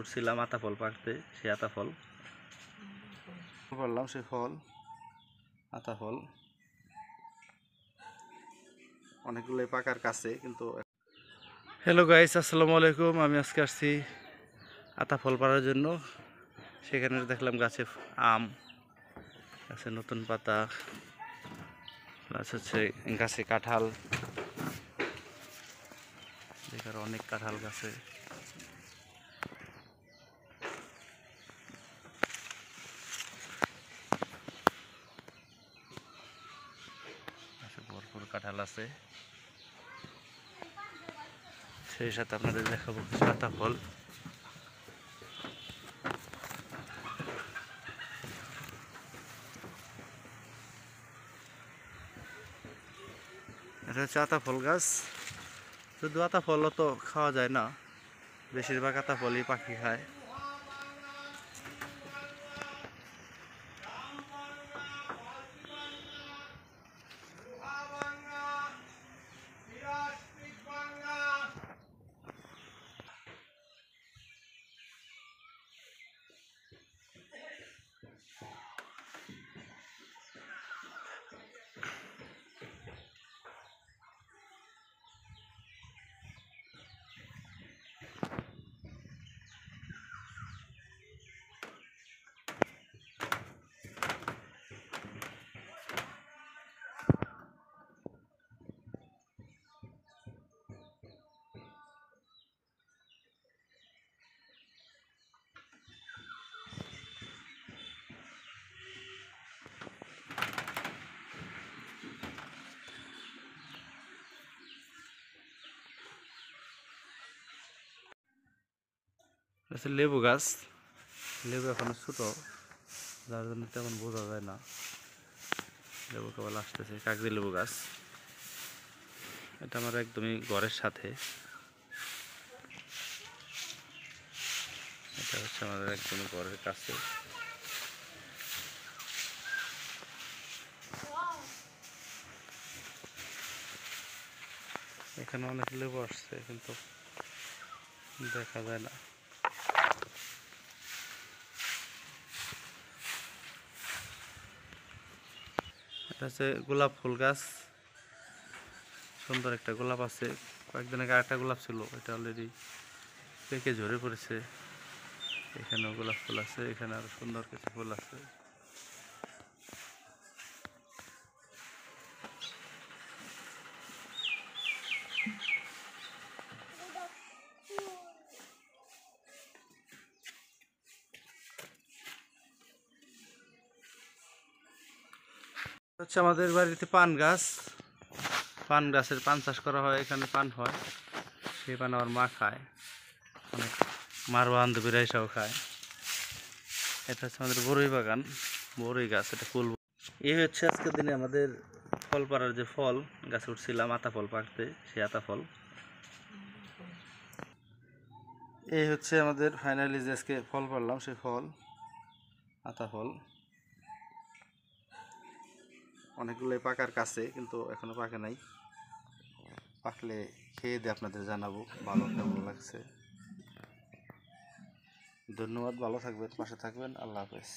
উঠছিলাম আতা ফল পাকতে, সেই আতা ফল পারলাম, সেই ফল আতা ফল অনেকগুলোই পাকার কাছে কিন্তু। হ্যালো গাইস, আসসালামু আলাইকুম। আমি আজকে আসছি আতা ফল পাড়ার জন্য। সেখানে দেখলাম গাছে আম, গাছে নতুন পাতা, প্লাস হচ্ছে গাছে কাঁঠাল, দেখার অনেক কাঁঠাল গাছে। ভরপুর কাঁঠাল আছে, সেই সাথে আপনাদের দেখাবো কিছু আতা ফল। এটা হচ্ছে আতা ফল গাছ। শুধু আতা ফলও তো খাওয়া যায় না, বেশিরভাগ আতা ফলই পাখি খায়। লেবু গাছ, লেবু এখনো ছোট, যার জন্য তেমন বোঝা যায় না। লেবু কেবল আসতেছে, কাগজি লেবু গাছ। এটা আমার একদমই ঘরের সাথে, এটা হচ্ছে আমাদের একদমই ঘরের কাছে। এখানে অনেক লেবু আসছে কিন্তু দেখা যায় না। এটা হচ্ছে গোলাপ ফুল গাছ, সুন্দর একটা গোলাপ আছে। কয়েকদিন আগে আরেকটা গোলাপ ছিল, এটা অলরেডি পেকে ঝরে পড়েছে। এখানেও গোলাপ ফুল আছে, এখানে আরো সুন্দর কিছু ফুল আছে। হচ্ছে আমাদের বাড়িতে পান গাছ, পান গাছের পান চাষ করা হয়, এখানে পান হয়, সেই পান আমার মা খায়, অনেক মার বান্ধবীরা এসেও খায়। এটা হচ্ছে আমাদের বড়ই বাগান, বড়ই গাছ, এটা ফুল। এই হচ্ছে আজকের দিনে আমাদের ফল পাড়ার যে ফল গাছে উঠছিলাম আতা ফল পাকতে, সেই আতা ফল। এই হচ্ছে আমাদের ফাইনালি যে আজকে ফল পাড়লাম, সেই ফল আতা ফল অনেকগুলোই পাকার কাছে কিন্তু এখনো পাকে নাই। পাকলে খেয়ে দিয়ে আপনাদের জানাবো ভালো কেমন লাগছে। ধন্যবাদ, ভালো থাকবেন, পাশে থাকবেন, আল্লাহ হাফেজ।